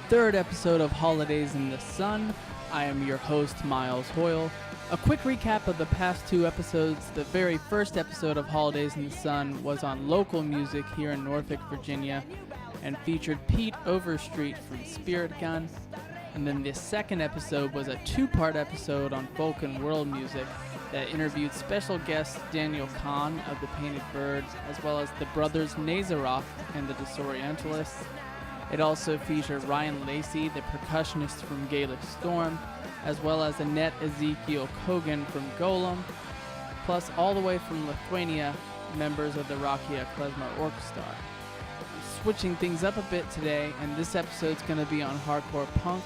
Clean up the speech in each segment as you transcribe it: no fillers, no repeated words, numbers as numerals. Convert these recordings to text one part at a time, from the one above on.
third episode of Holidays in the Sun. I am your host, Miles Hoyle. A quick recap of the past two episodes. The very first episode of Holidays in the Sun was on local music here in Norfolk, Virginia, and featured Pete Overstreet from Spirit Gun. And then the second episode was a two-part episode on folk and world music that interviewed special guest Daniel Kahn of the Painted Birds, as well as the brothers Nazarov and the Disorientalists. It also featured Ryan Lacey, the percussionist from Gaelic Storm, as well as Annette Ezekiel Kogan from Golem, plus all the way from Lithuania, members of the Rakia Klezmer Orchestra. I'm switching things up a bit today, and this episode's going to be on hardcore punk,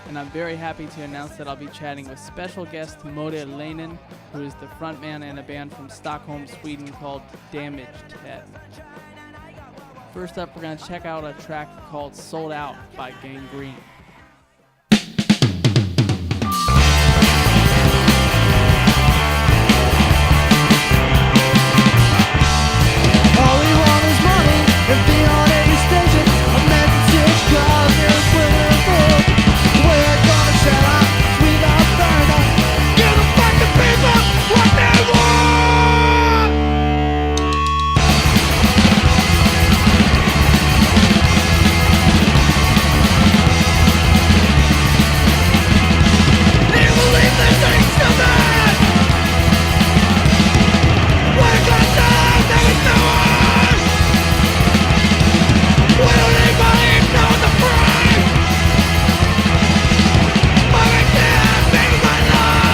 and I'm very happy to announce that I'll be chatting with special guest Modde who is the frontman in a band from Stockholm, Sweden called Damaged Head. First up, we're going to check out a track called Sold Out by Gangrene. All we want is money and be on any station. A message called near Twitter. We're gonna sell out, we got burned up. Give the fucking people what they want. They believe this ain't something. We're gonna die, there is no one. We don't need money, no the price. But I can't make my life.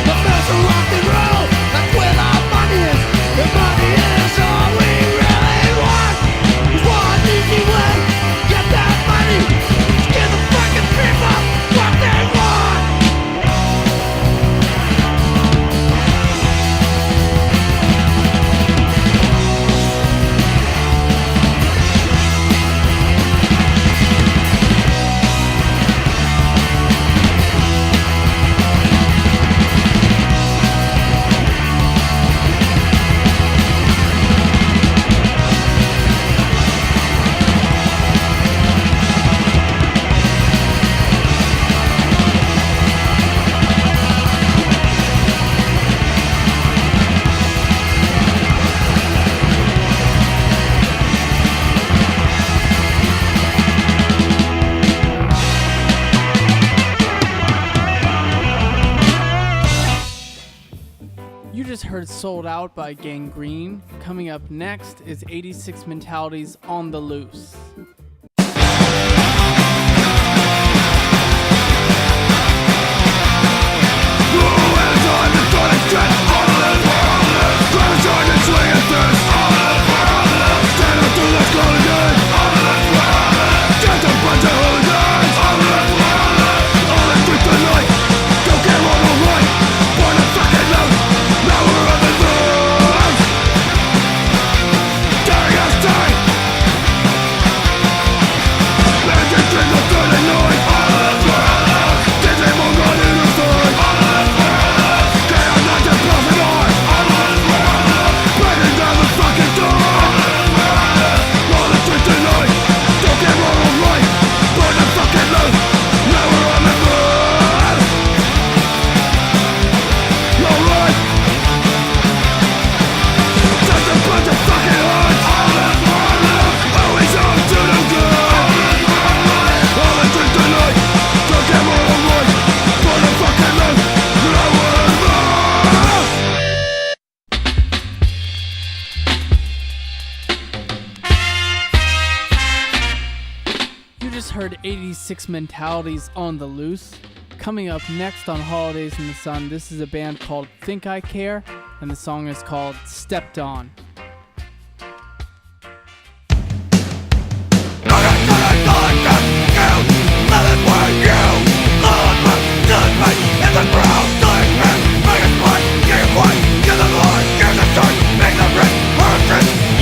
The best of rock and roll, that's where our money is. The money is all we really want. There's one easy way, get that money. Give the fucking people what they want. You just heard Sold Out by Gangrene. Coming up next is 86 Mentality's On the Loose. Heard 86 Mentalities On the Loose. Coming up next on Holidays in the Sun, this is a band called Think I Care, and the song is called Stepped On.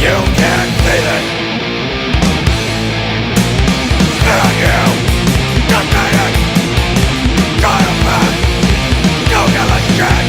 You can't see this. Got a man, no give a shit.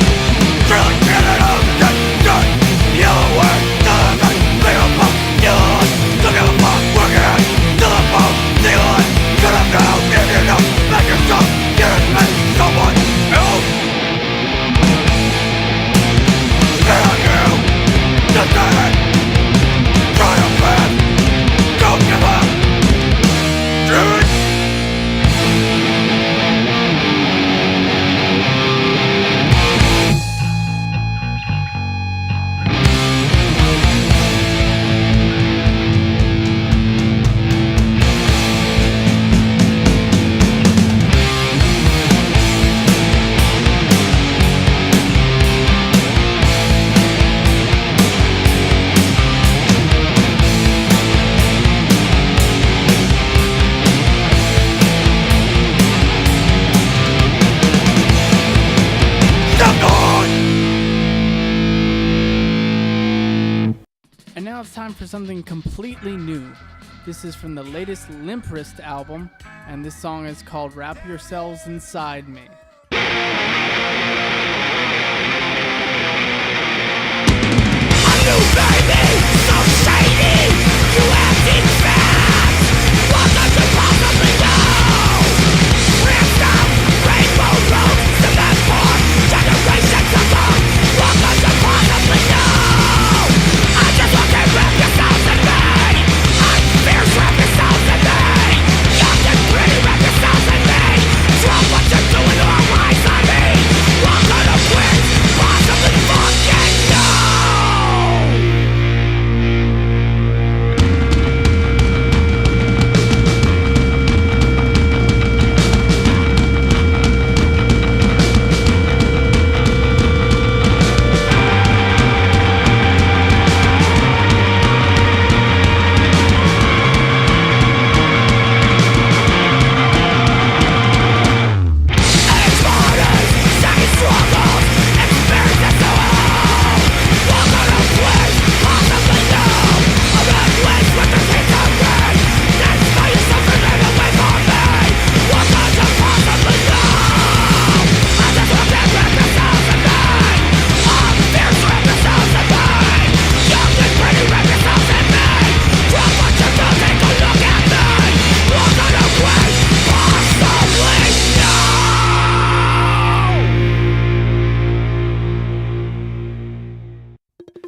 now it's time for something completely new. This is from the latest Limp Wrist album, and this song is called Wrap Yourselves Inside Me.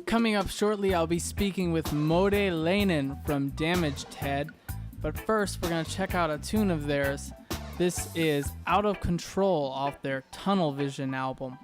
Coming up shortly, I'll be speaking with Modde from Damaged Head. But first, we're going to check out a tune of theirs. This is Out of Control off their Tunnel Vision album.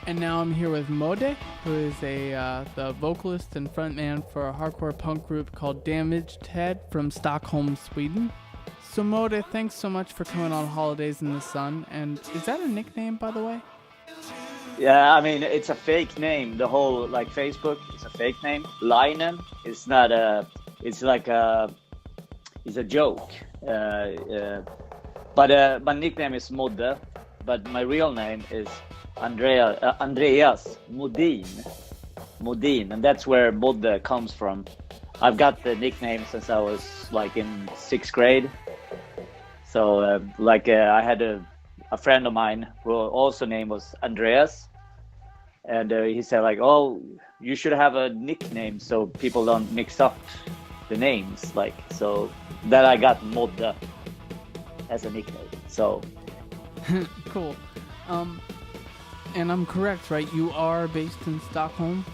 And now I'm here with Modde, who is the vocalist and frontman for a hardcore punk group called Damaged Head from Stockholm, Sweden. So Modde, thanks so much for coming on Holidays in the Sun. And is that a nickname, by the way? Yeah, I mean, it's a fake name. The whole, Facebook is a fake name. Leinen is not it's a joke. But my nickname is Modde, but my real name is Andreas Modin, and that's where Modde comes from. I've got the nickname since I was in 6th grade. So I had a friend of mine who also name was Andreas, and he said oh, you should have a nickname so people don't mix up the names. So that I got Modde. as a nickname. So Cool. And I'm correct, right? You are based in Stockholm?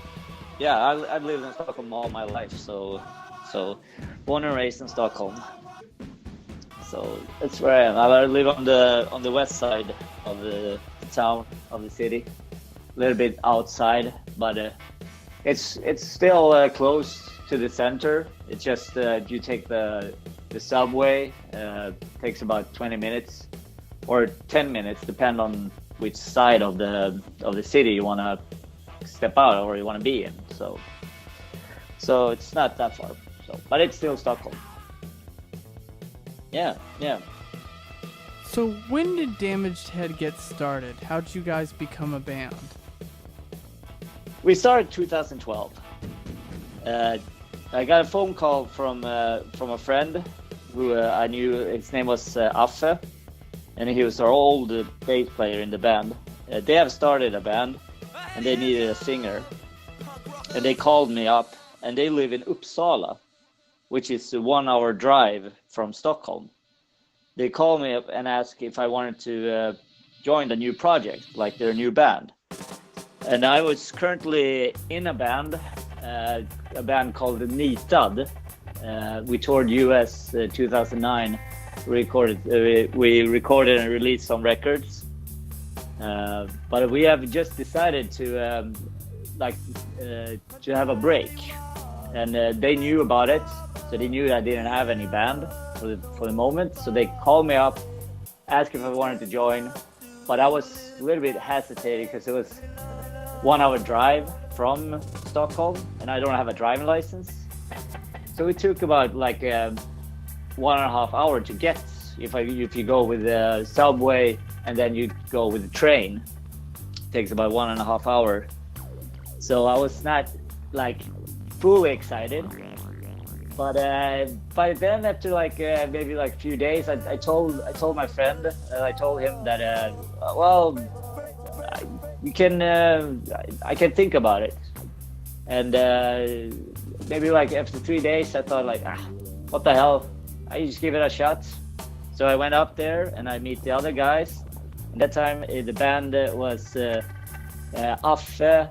yeah, I've lived in Stockholm all my life. So born and raised in Stockholm. So that's where I am. I live on the west side of the town, of the city, a little bit outside, but it's still close to the center. It's just you take the subway. Takes about 20 minutes or 10 minutes, depend on which side of the city you want to step out or you want to be in. So it's not that far. So, but it's still Stockholm. Yeah, yeah. So when did Damaged Head get started? How did you guys become a band? We started 2012. I got a phone call from a friend who I knew. His name was Affe, and he was our old bass player in the band. They have started a band, and they needed a singer. And they called me up, and they live in Uppsala, which is a 1 hour drive from Stockholm. They called me up and asked if I wanted to join the new project, like their new band. And I was currently in a band called Nitad. We toured US 2009. We recorded and released some records. But we have just decided to have a break. And they knew about it. So they knew I didn't have any band for the moment. So they called me up, asked if I wanted to join. But I was a little bit hesitating because it was 1 hour drive from Stockholm, and I don't have a driving license. So it took about 1.5 hours to get. If you go with the subway and then you go with the train, it takes about 1.5 hours. So I was not fully excited. But then after maybe a few days, I told my friend, I told him that I can think about it. And maybe after 3 days, I thought what the hell? I just give it a shot. So I went up there and I meet the other guys. At that time, the band was Affe,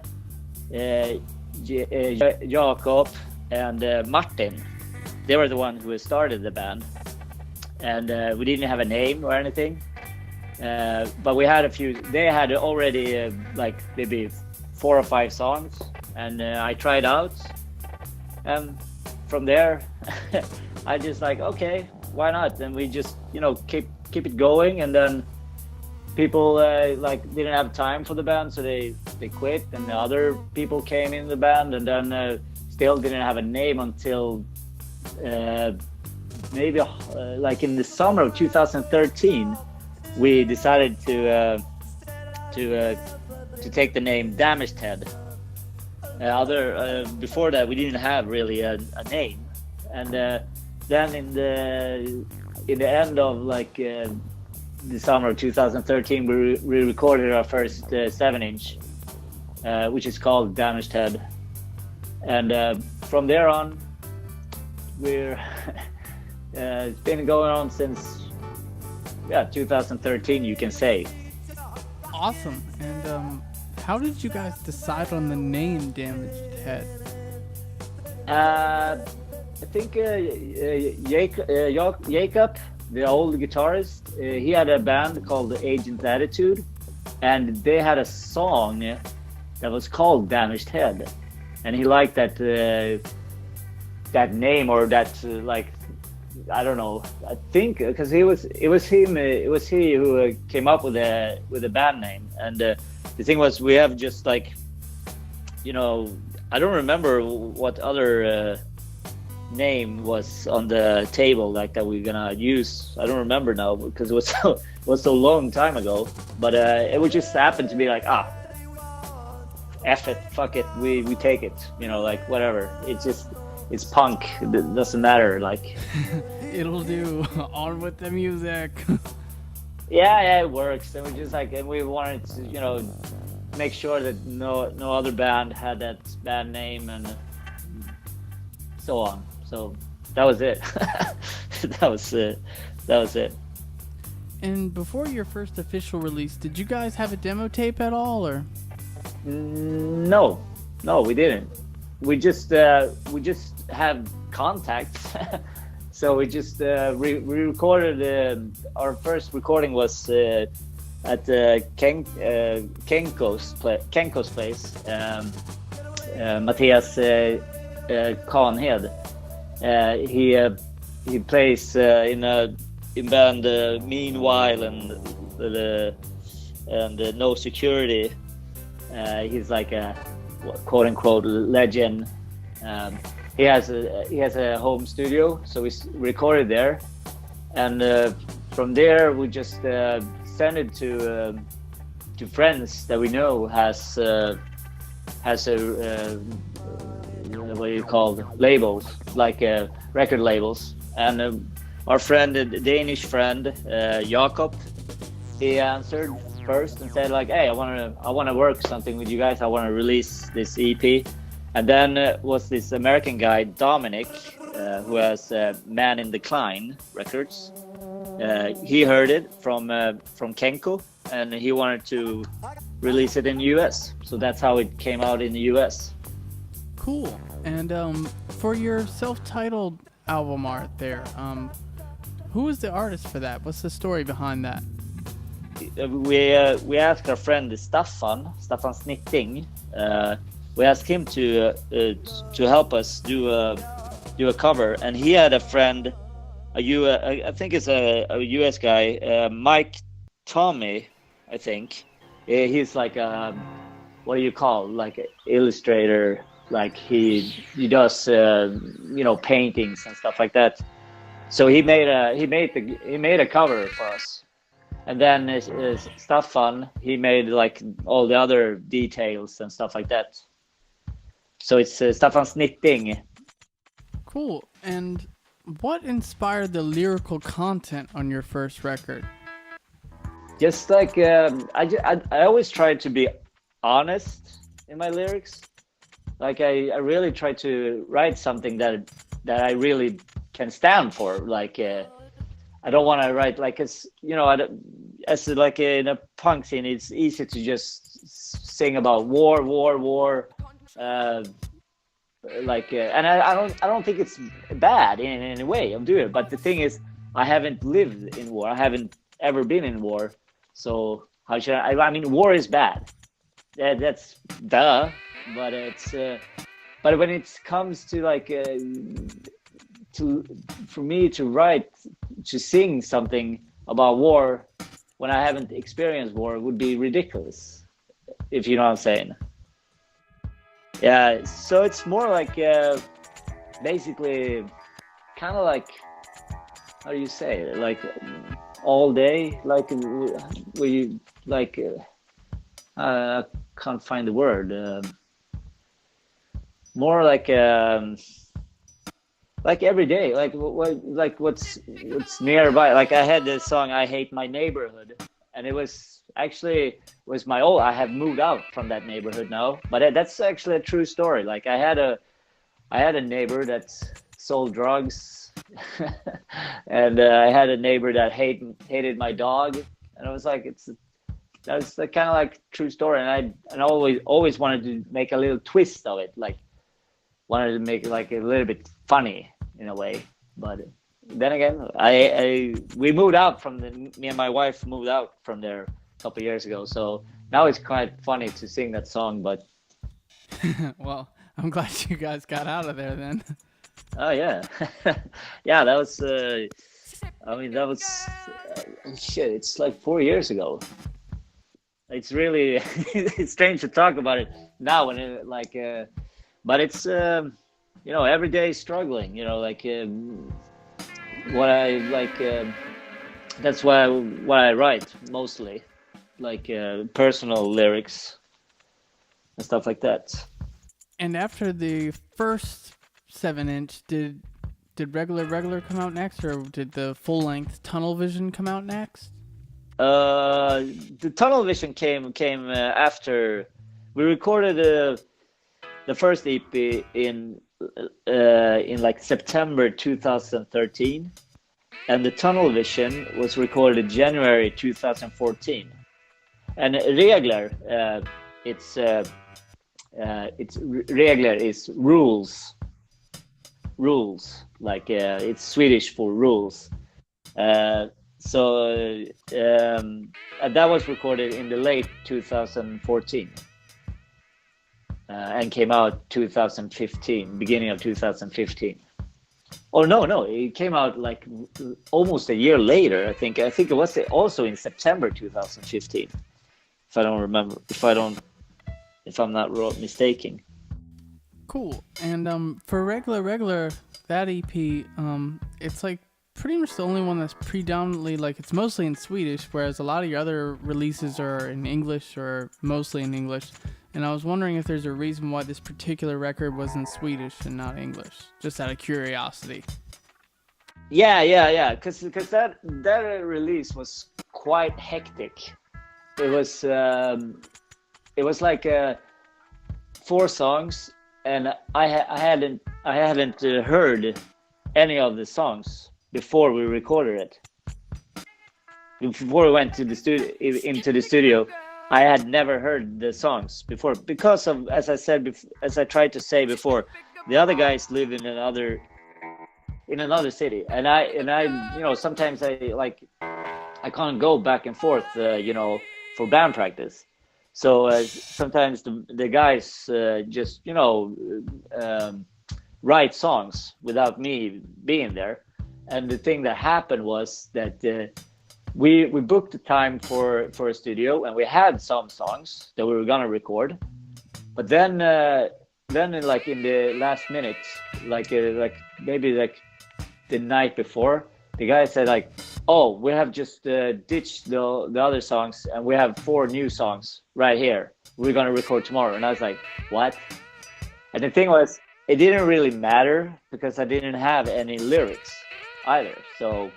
Jakob, and Martin. They were the ones who started the band, and we didn't have a name or anything. But we had a few. They had already maybe 4 or 5 songs, and I tried out. And from there, I just okay, why not? And we just keep it going. And then people didn't have time for the band, so they quit, and the other people came in the band, and then still didn't have a name until maybe in the summer of 2013. We decided to take the name Damaged Head. Before that, we didn't have really a name, and then in the end of the summer of 2013, we recorded our first 7-inch, which is called Damaged Head, and from there on, we're it's been going on since 2013, you can say. Awesome. And how did you guys decide on the name Damaged Head? I think Jakob, the old guitarist, he had a band called Agent Attitude, and they had a song that was called Damaged Head, and he liked that name, or that I don't know. I think because it was he who came up with the band name. And the thing was, we have just I don't remember what other name was on the table that we're gonna use. I don't remember now because it was so long time ago. But it would just happen to be F it, fuck it, we take it. Whatever. It's punk. It doesn't matter. It'll do. On with the music. Yeah, it works. And we just and we wanted to, make sure that no other band had that band name and so on. So that was it. That was it. And before your first official release, did you guys have a demo tape at all, or? No, we didn't. We just have contacts. So we just we recorded. Our first recording was at Kenko's place. Matthias Kahnhed. He plays in band Meanwhile and No Security. He's like a quote unquote legend. He has a home studio, so we recorded there, and from there we just send it to friends that we know has a what do you call it? Labels, like record labels, and our friend, the Danish friend Jakob, he answered first and said like, hey, I want to work something with you guys. I want to release this EP. And then was this American guy Dominic, who has Man in Decline Records. He heard it from Kenko, and he wanted to release it in the US. So that's how it came out in the US. Cool. And for your self-titled album art there, who was the artist for that? What's the story behind that? We asked our friend Staffan Snitting. We asked him to help us do a cover, and he had a friend, I think it's a US guy, Mike Tommy, I think. He's like a, what do you call, like an illustrator, like he does paintings and stuff like that. So he made a cover for us. And then Staffan, he made like all the other details and stuff like that. So it's Staffan Snitting. Cool. And what inspired the lyrical content on your first record? Just like I always try to be honest in my lyrics. Like I really try to write something that I really can stand for. Like I don't want to write like as like in a punk scene, it's easy to just sing about war. And I don't think it's bad in any way of doing it. But the thing is, I haven't lived in war. I haven't ever been in war. So how should I mean, war is bad. That's duh. But it's but when it comes to like for me to sing something about war when I haven't experienced war would be ridiculous, if you know what I'm saying. Yeah, so it's more like basically kind of like, how do you say it? Like all day, like where you like I can't find the word. More like every day, like what's nearby. Like I had this song "I Hate My Neighborhood," and it was my old. I have moved out from that neighborhood now, but that's actually a true story. Like I had a neighbor that sold drugs, and I had a neighbor that hated my dog, and I was like, that was kind of like true story, and I always wanted to make a little twist of it, like wanted to make it like a little bit funny in a way. But then again, we moved out me and my wife moved out from there a couple of years ago, so now it's quite funny to sing that song. But well, I'm glad you guys got out of there then. oh yeah. Yeah, that was that was shit, it's like 4 years ago. It's really it's strange to talk about it now when it like but it's every day struggling, like what I like that's what I write mostly, like personal lyrics and stuff like that. And after the first 7-inch, did regular come out next, or did the full length Tunnel Vision come out next? The Tunnel Vision came after. We recorded the first EP in like September 2013, and the Tunnel Vision was recorded January 2014. And regler, it's regler is rules, like it's Swedish for rules. So that was recorded in the late 2014 and came out 2015, beginning of 2015. Oh no, it came out like almost a year later. I think it was also in September 2015, if I don't remember, if I'm not mistaken. Cool. And for regular that EP, it's like pretty much the only one that's predominantly, like, it's mostly in Swedish, whereas a lot of your other releases are in English or mostly in English. And I was wondering if there's a reason why this particular record was in Swedish and not English, just out of curiosity. Yeah, because that release was quite hectic. It was like 4 songs, and I hadn't heard any of the songs before we recorded it. Before we went into the studio, I had never heard the songs before because of, as I tried to say before, the other guys live in another city, and I sometimes I can't go back and forth for band practice. So sometimes the guys just write songs without me being there. And the thing that happened was that we booked the time for a studio, and we had some songs that we were gonna record. But then like in the last minute, like maybe like the night before, the guy said like, "Oh, we have just ditched the other songs, and we have 4 new songs right here. We're gonna record tomorrow." And I was like, "What?" And the thing was, it didn't really matter because I didn't have any lyrics either, so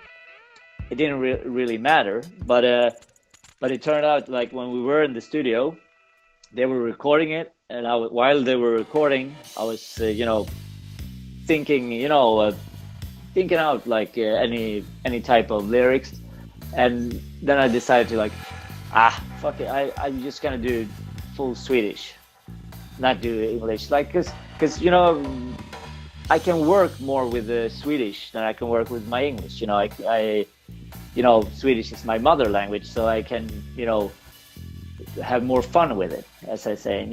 it didn't really matter. But it turned out like when we were in the studio, they were recording it, and while they were recording, I was thinking out like any type of lyrics, and then I decided to fuck it, I'm just gonna do full Swedish, not do English, like because I can work more with the Swedish than I can work with my English. I Swedish is my mother language, so I can have more fun with it, as I say.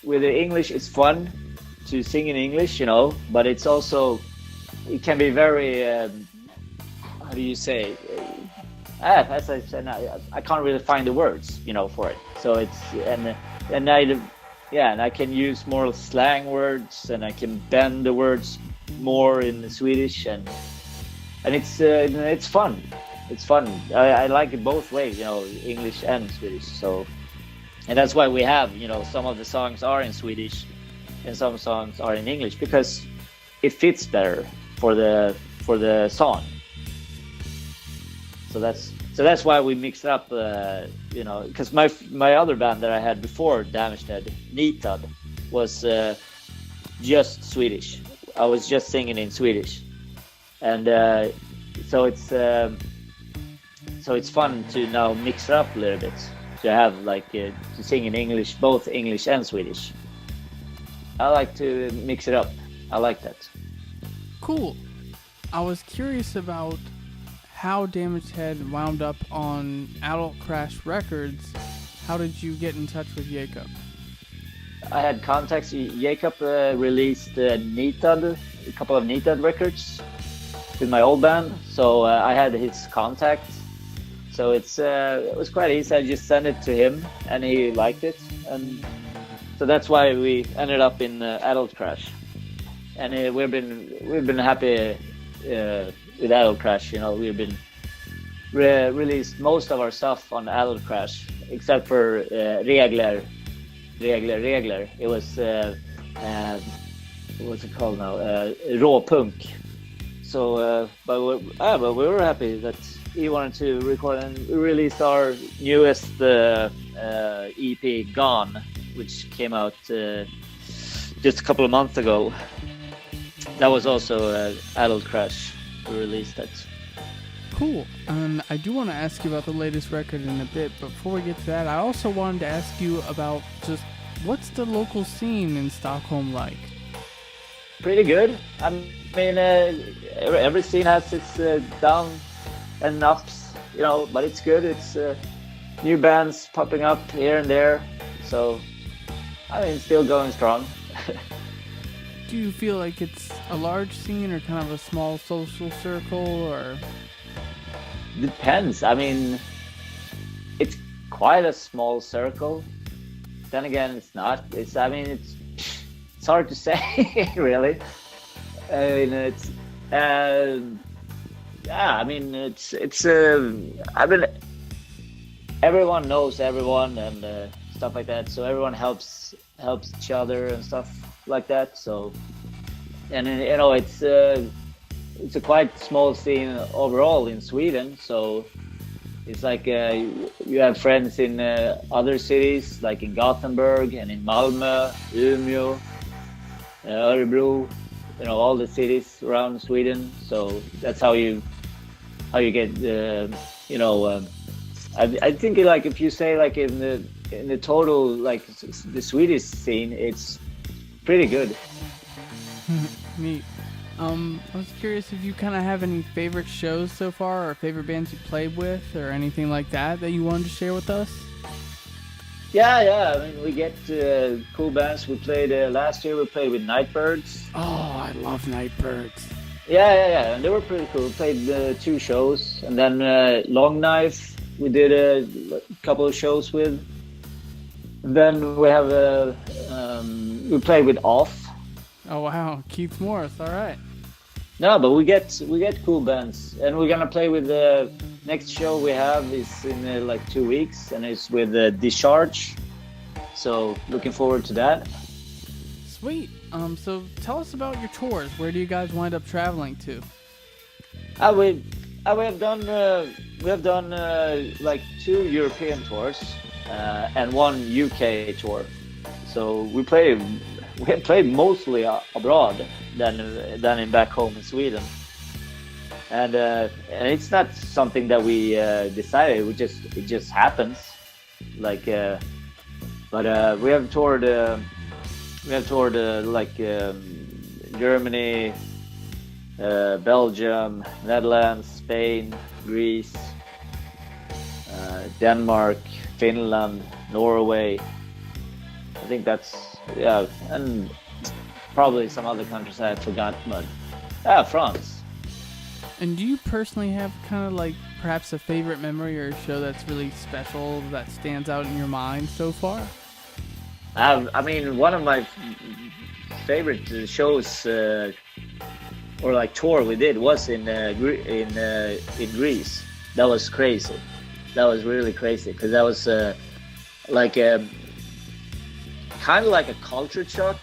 With the English, it's fun to sing in English, but it's also, it can be very how do you say? As I said, I can't really find the words, for it. So it's and I can use more slang words, and I can bend the words more in the Swedish, and it's fun. It's fun. I like it both ways, English and Swedish. So, and that's why we have, some of the songs are in Swedish and some songs are in English, because it fits better for the song. So that's why we mix up, because my other band that I had before Damaged Dead, Nitad, was just Swedish. I was just singing in Swedish, and so it's fun to now mix it up a little bit, to have to sing in English, both English and Swedish. I like to mix it up. I like that. Cool. I was curious about how Damaged Head wound up on Adult Crash Records. How did you get in touch with Jacob? I had contacts. Jacob released Nitad, a couple of Nitad records with my old band, so I had his contact. So it was quite easy. I just sent it to him, and he liked it, and so that's why we ended up in Adult Crash. And we've been happy with Adult Crash. We've been released most of our stuff on Adult Crash, except for Regler. It was what's it called now? Råpunk. So, but we were happy that he wanted to record, and we released our newest EP, Gone, which came out just a couple of months ago. That was also Adult Crash. we released that. Cool. And I do want to ask you about the latest record in a bit, but before we get to that, I also wanted to ask you about just what's the local scene in Stockholm like? Pretty good. I mean, every scene has its down and ups, you know, but it's good. It's new bands popping up here and there. So, I mean, still going strong. Do you feel like it's a large scene or kind of a small social circle, or? Depends. I mean, it's quite a small circle. Then again, it's not. It's hard to say, really. I mean, it's yeah. I mean, it's I mean, everyone knows everyone and stuff like that. So everyone helps each other and stuff like that. So, and you know, it's a quite small scene overall in Sweden. So it's like you have friends in other cities, like in Gothenburg and in Malmö, Umeå, Örebro, you know, all the cities around Sweden. So that's how you get you know. I think like if you say like in the total like the Swedish scene, it's pretty good. Neat. I was curious if you kind of have any favorite shows so far, or favorite bands you played with, or anything like that you wanted to share with us. Yeah. I mean, we get cool bands. We played last year. We played with Nightbirds. Oh, I love Nightbirds. Yeah, and they were pretty cool. We played 2 shows, and then Long Knife. We did a couple of shows with. Then we have we played with Off. Oh wow, Keith Morris. All right. No, but we get cool bands, and we're gonna play with the next show we have is in like 2 weeks, and it's with Discharge. So looking forward to that. Sweet. So tell us about your tours. Where do you guys wind up traveling to? We have done like 2 European tours and 1 UK tour. So we have played mostly abroad than in back home in Sweden. And it's not something that we decided. It just happens. Like, but we have toured like Germany, Belgium, Netherlands, Spain, Greece, Denmark, Finland, Norway. I think that's and probably some other countries I forgot, but France. And do you personally have kind of like perhaps a favorite memory or a show that's really special that stands out in your mind so far? I mean, one of my favorite shows or like tour we did was in Greece. That was crazy. That was really crazy because that was like kind of like a culture shock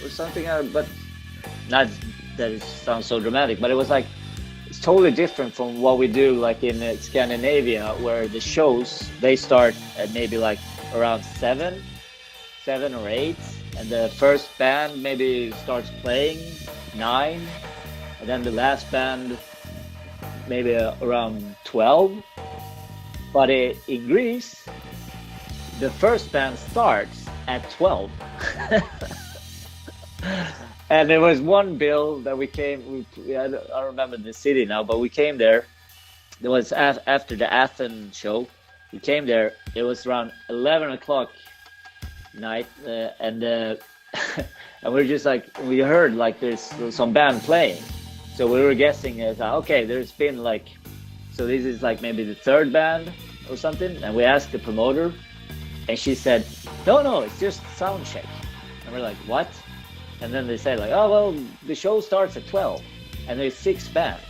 or something, but not that it sounds so dramatic, but it was like it's totally different from what we do like in Scandinavia, where the shows they start at maybe like around 7 or 8, and the first band maybe starts playing 9, and then the last band maybe around 12. But in Greece, the first band starts at 12. And there was one bill that we came, I don't remember the city now, but we came there. It was after the Athens show. We came there, it was around 11 o'clock night, and and we were just like, we heard like there's some band playing. So we were guessing, okay, there's been like, so this is like maybe the 3rd band or something. And we asked the promoter, and she said, no, it's just sound check. And we're like, what? And then they say like, oh, well, the show starts at 12 and there's 6 bands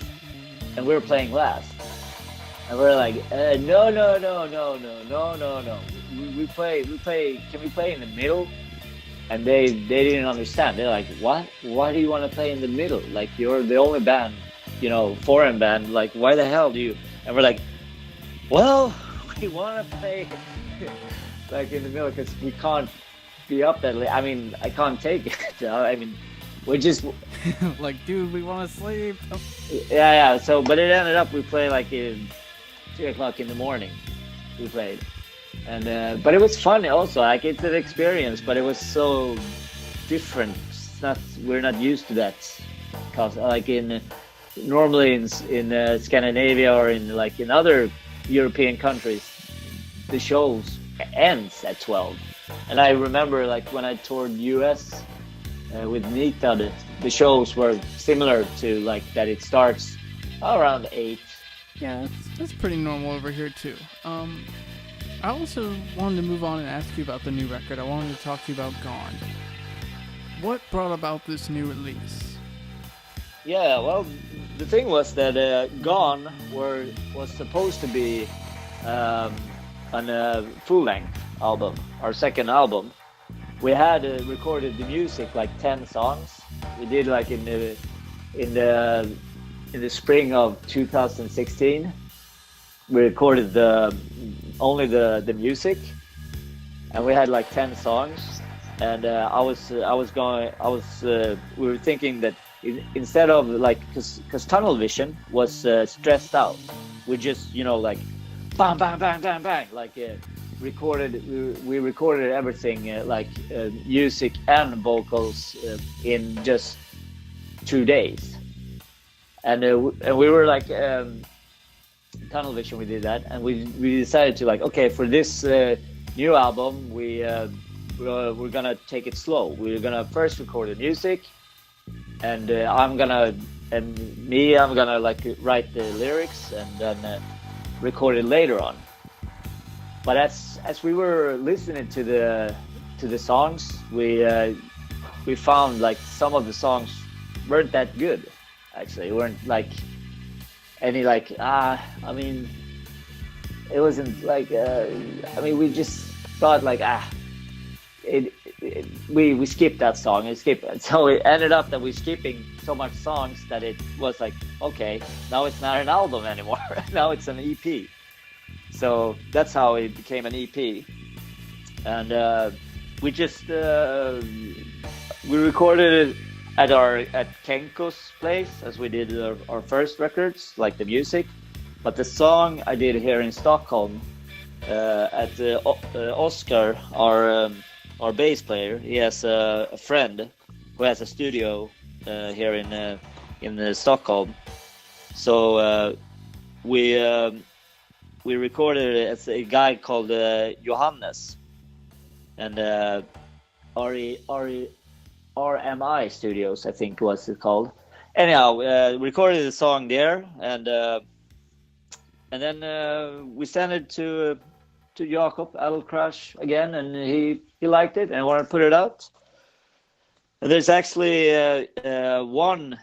and we're playing last. And we're like, no. We play, can we play in the middle? And they didn't understand. They're like, what? Why do you want to play in the middle? Like, you're the only band, you know, foreign band. Like, why the hell do you? And we're like, well, we want to play like in the middle because we can't be up that late. I mean, I can't take it. I mean, which is Like, dude, we want to sleep. Oh. yeah. So, but it ended up we played like in 3 o'clock in the morning. We played, and but it was fun also. Like it's an experience, but it was so different. It's not we're not used to that, cause like in normally in Scandinavia or in other European countries, the shows ends at 12. And I remember like when I toured US with Nita, the shows were similar to like that. It starts around 8. Yeah, that's pretty normal over here too. I also wanted to move on and ask you about the new record. I wanted to talk to you about Gone. What brought about this new release? Yeah, well, the thing was that Gone was supposed to be on a full-length album, our second album. We had recorded the music like 10 songs. We did like in the spring of 2016. We recorded only the music, and we had like 10 songs. And we were thinking that instead of like, because Tunnel Vision was stressed out, we just like bang bang bang bang bang like we recorded everything music and vocals in just 2 days, and we were like Tunnel Vision. We did that, and we decided to like, okay, for this new album we're gonna take it slow. We're gonna first record the music, and I'm gonna like write the lyrics and then record it later on. But as we were listening to the songs, we found like some of the songs weren't that good. Actually, weren't like any like I mean, it wasn't like we just thought like we skipped that song and skipped it. So it ended up that we're skipping so much songs that it was like, okay, now it's not an album anymore. Now it's an EP. So that's how it became an EP. And we just we recorded it at Kenko's place, as we did our first records, like the music. But the song I did here in Stockholm at Oscar, our bass player. He has a friend who has a studio here in Stockholm. So we recorded it as a guy called Johannes, and RMI Studios, I think was it called. Anyhow, recorded the song there, and then we sent it to Jakob Crush again, and he liked it and wanted to put it out. And there's actually one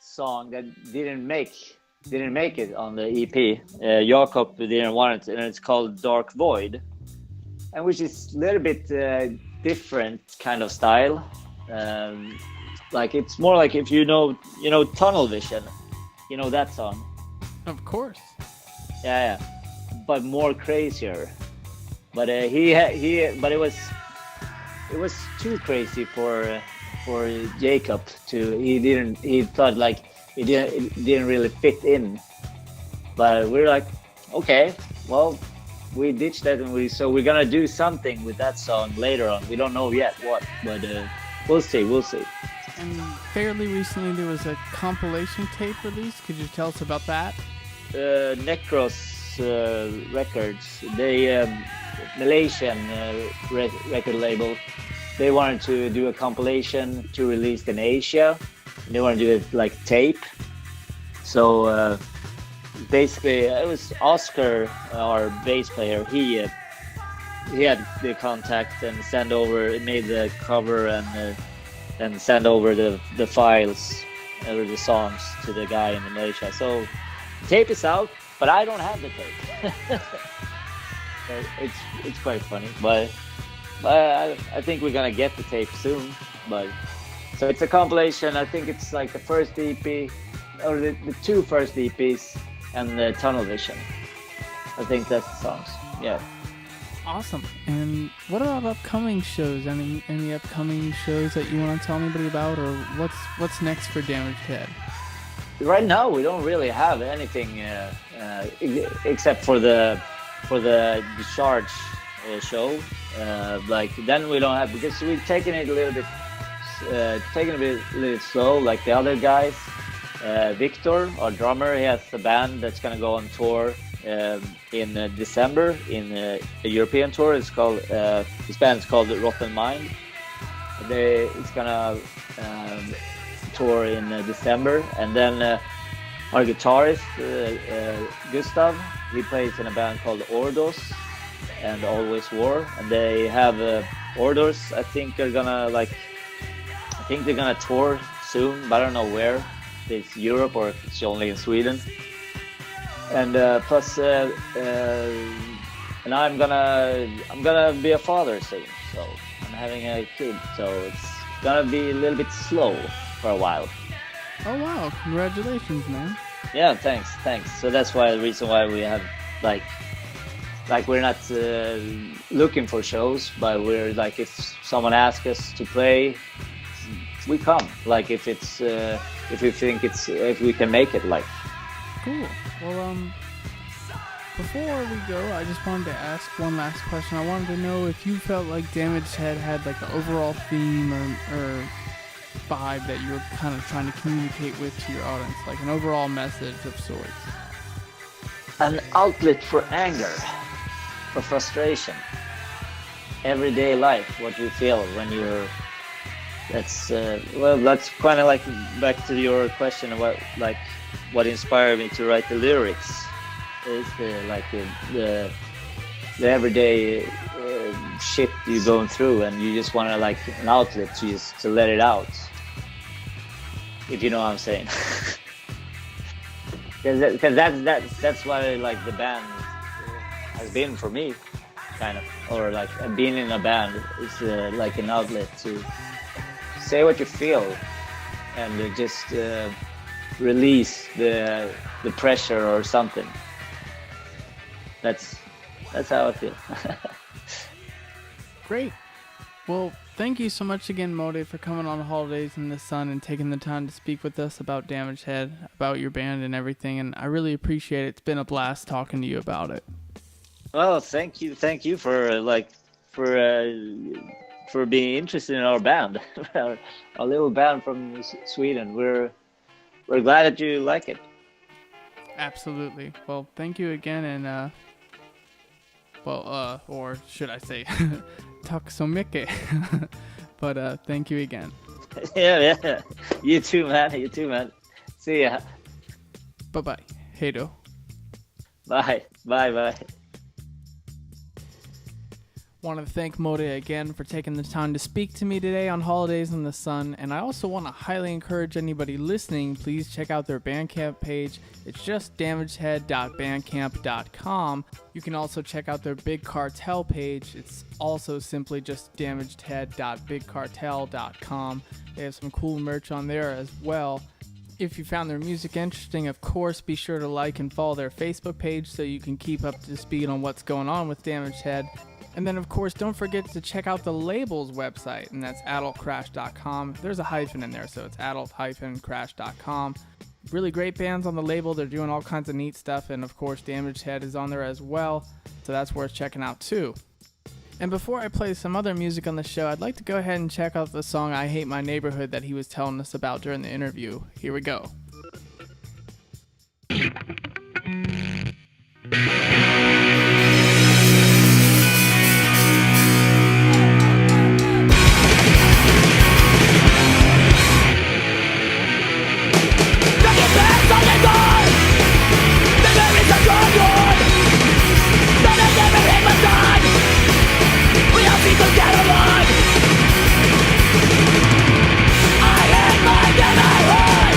song that didn't make it on the EP. Jakob didn't want it, and it's called Dark Void, and which is a little bit different kind of style. Like it's more like if you know Tunnel Vision, that song. Of course. Yeah, but more crazier. But but it was too crazy for Jacob to. He thought like it didn't really fit in. But we're like, okay, well, we ditched that, and we're gonna do something with that song later on. We don't know yet what, but we'll see. And fairly recently there was a compilation tape released. Could you tell us about that? Necros Records, they Malaysian record label. They wanted to do a compilation to release in Asia. They want to do it like tape. So basically, it was Oscar, our bass player. He had the contact and made the cover and send over the files or the songs to the guy in Malaysia. So the tape is out, but I don't have the tape. So it's quite funny, but I think we're gonna get the tape soon. But so it's a compilation. I think it's like the first EP or the two first EPs and the Tunnel Vision. I think that's the songs. Yeah. Awesome. And what about upcoming shows? Any upcoming shows that you want to tell anybody about, or what's next for Damaged Head? Right now, we don't really have anything except for the discharge show. Like then we don't have, because we've taken it a little bit, slow. Like the other guys, Victor, our drummer, he has a band that's gonna go on tour in December in a European tour. It's called his band is called Rotten Mind. It's gonna tour in December, and then our guitarist Gustav, he plays in a band called Ordos and Always War, and they have Ordos. I think they're gonna tour soon, but I don't know where. If it's Europe or if it's only in Sweden. And plus, and I'm gonna be a father soon, so I'm having a kid, so it's gonna be a little bit slow for a while. Oh wow! Congratulations, man. Yeah, thanks. So that's why the reason why we have like we're not looking for shows, but we're like, if someone asks us to play, we come. Like if it's if we can make it, like. Cool. Well, before we go, I just wanted to ask one last question. I wanted to know if you felt like Damaged Head had like an overall theme or vibe that you were kind of trying to communicate with to your audience, like an overall message of sorts. An outlet for anger, for frustration, everyday life, what you feel when you're. That's kind of like back to your question about like what inspired me to write the lyrics. Is the everyday shit you're going through, and you just want to like an outlet to let it out. If you know what I'm saying. Because that's why like the band has been for me, kind of, or like being in a band is like an outlet to say what you feel and just release the pressure or something. That's how I feel. Great. Well, thank you so much again, Modde, for coming on Holidays in the Sun and taking the time to speak with us about Damaged Head, about your band and everything. And I really appreciate it. It's been a blast talking to you about it. Well, thank you for being interested in our band, our little band from Sweden. We're glad that you like it. Absolutely. Well, thank you again, and or should I say, tack så mycket. But thank you again. Yeah. You too, man. See ya. Bye. Hej då. Bye. Want to thank Modde again for taking the time to speak to me today on Holidays in the Sun, and I also want to highly encourage anybody listening, please check out their Bandcamp page. It's just damagedhead.bandcamp.com. You can also check out their Big Cartel page. It's also simply just damagedhead.bigcartel.com. They have some cool merch on there as well. If you found their music interesting, of course, be sure to like and follow their Facebook page so you can keep up to speed on what's going on with Damaged Head. And then, of course, don't forget to check out the label's website, and that's adultcrash.com. There's a hyphen in there, so it's adult-crash.com. Really great bands on the label. They're doing all kinds of neat stuff, and, of course, Damaged Head is on there as well, so that's worth checking out, too. And before I play some other music on the show, I'd like to go ahead and check out the song I Hate My Neighborhood that he was telling us about during the interview. Here we go. I hate my neighborhood.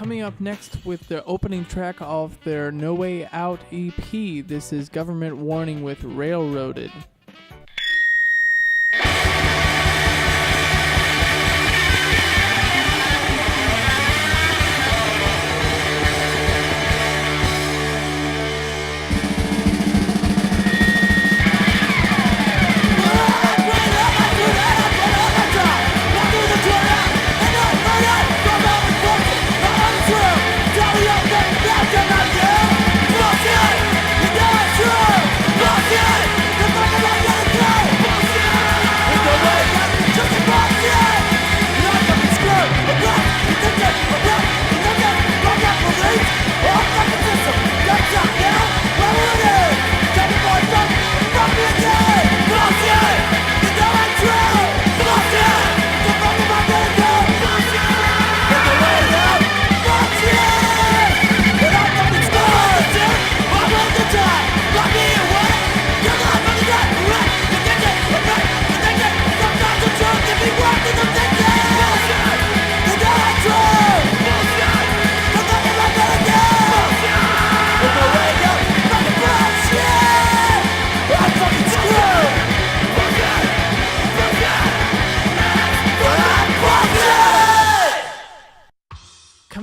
Coming up next with the opening track of their No Way Out EP, this is Government Warning with Railroaded.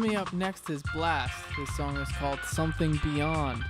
Coming up next is Blast. This song is called Something Beyond.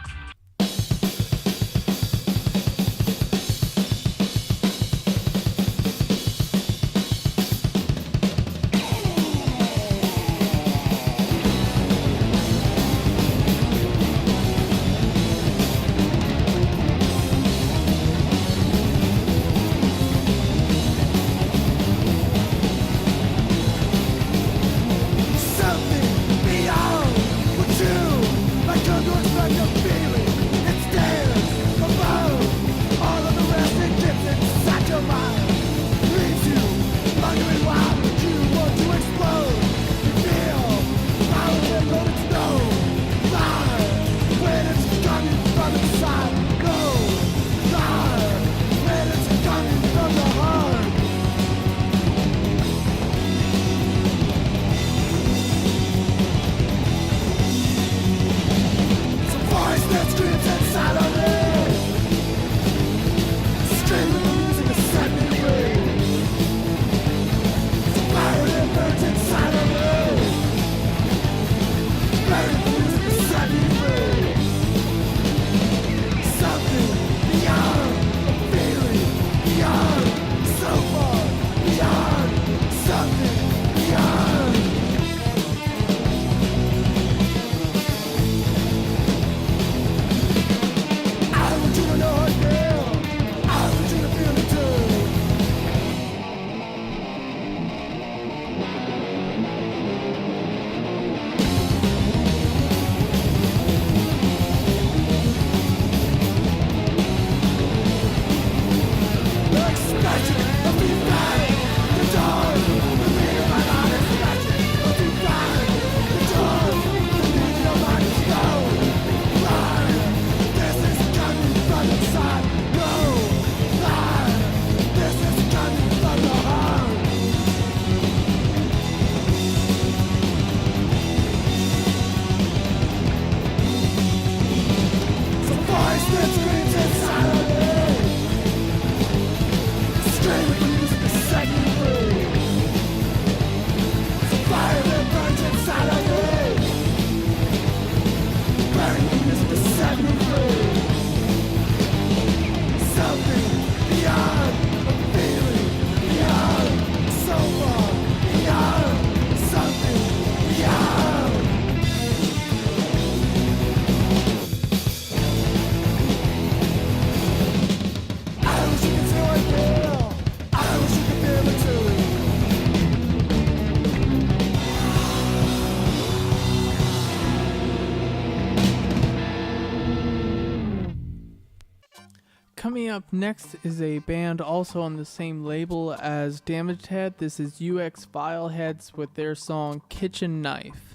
Coming up next is a band also on the same label as Damaged Head. This is UX Fileheads with their song Kitchen Knife.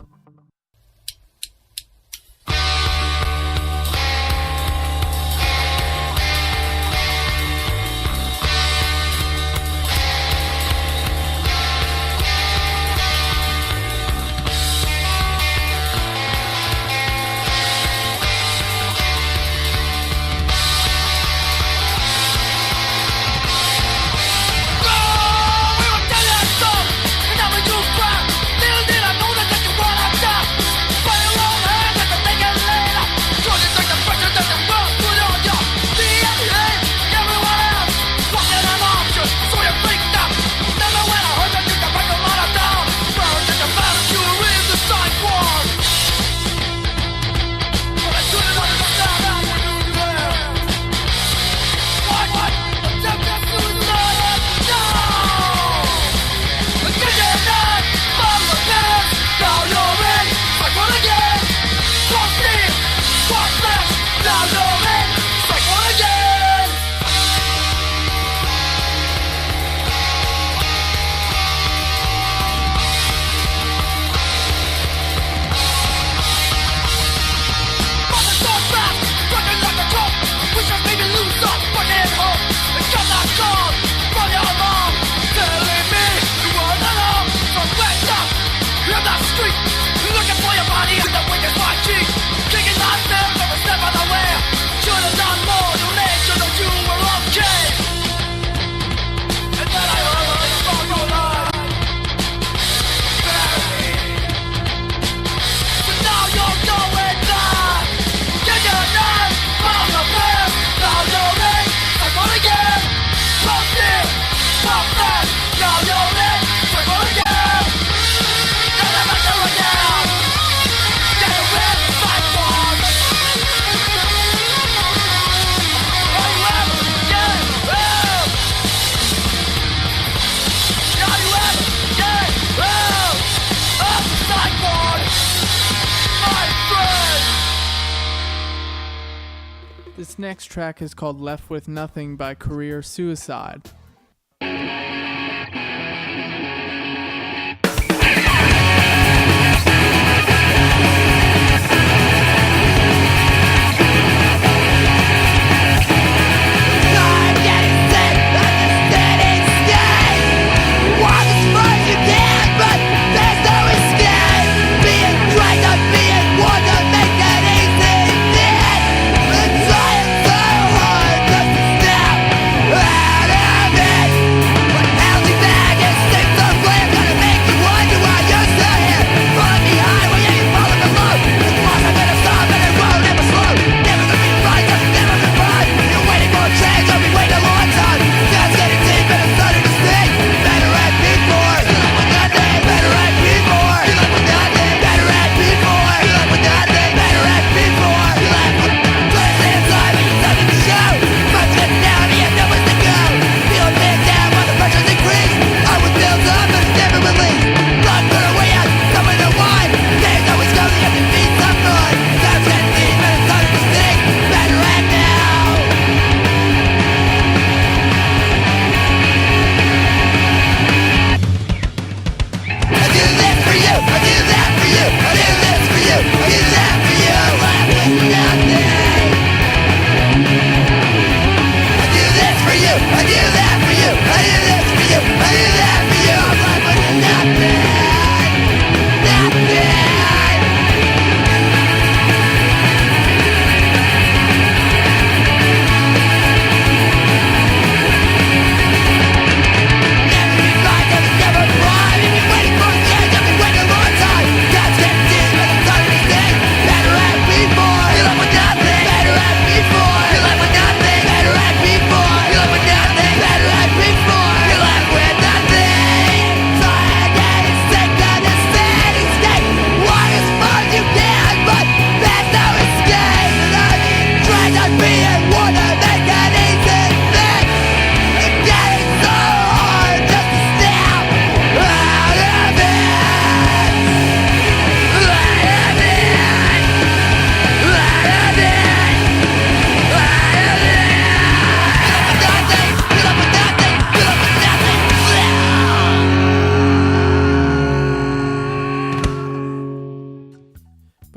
This next track is called Left With Nothing by Career Suicide.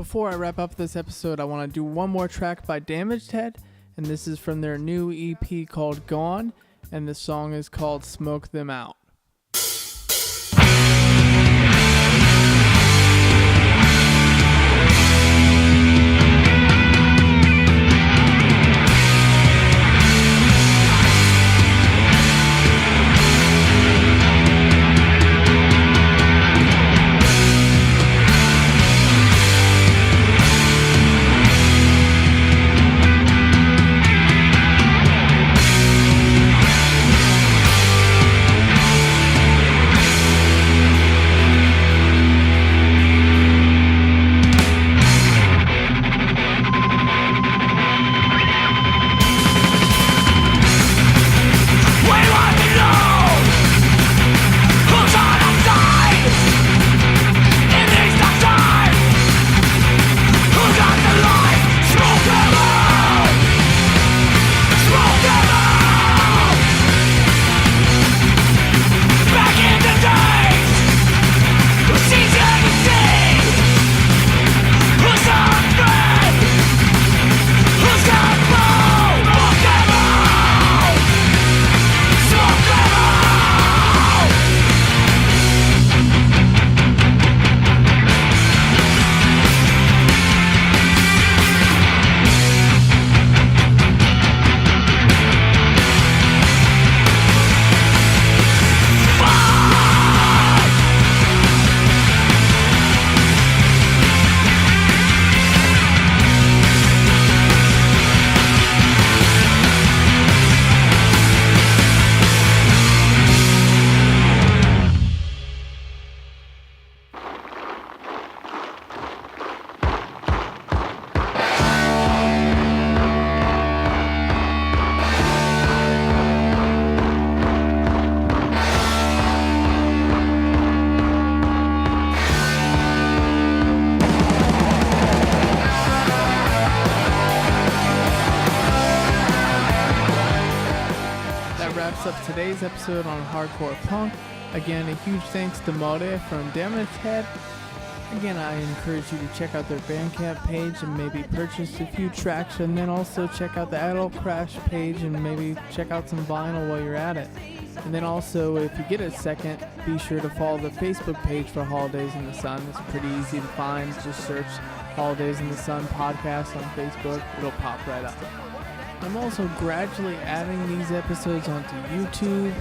Before I wrap up this episode, I want to do one more track by Damaged Head, and this is from their new EP called Gone, and the song is called Smoke Them Out. today's episode on hardcore punk. Again, a huge thanks to Modde from Damaged Head. Again, I encourage you to check out their Bandcamp page and maybe purchase a few tracks, and then also check out the Adult Crash page and maybe check out some vinyl while you're at it. And then also, if you get a second, be sure to follow the Facebook page for Holidays in the Sun. It's pretty easy to find. Just search Holidays in the Sun podcast on Facebook. It'll pop right up. I'm also gradually adding these episodes onto YouTube,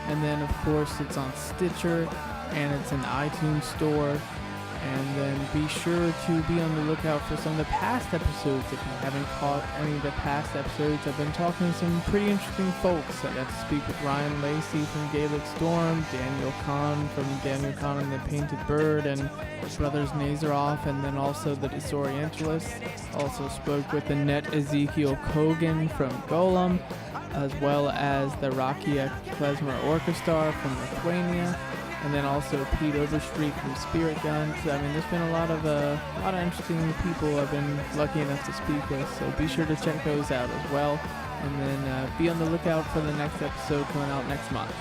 and then of course it's on Stitcher, and it's in the iTunes store. And then be sure to be on the lookout for some of the past episodes. If you haven't caught any of the past episodes, I've been talking to some pretty interesting folks. I got to speak with Ryan Lacey from Gaelic Storm, Daniel Kahn from Daniel Kahn and the Painted Bird, and Brothers Nazaroff, and then also the Disorientalists. Also spoke with Annette Ezekiel Kogan from Golem, as well as the Rakia Klezmer Orchestra from Lithuania. And then also Pete Overstreet from Spirit Guns. I mean, there's been a lot of interesting people I've been lucky enough to speak with. So be sure to check those out as well. And then be on the lookout for the next episode coming out next month.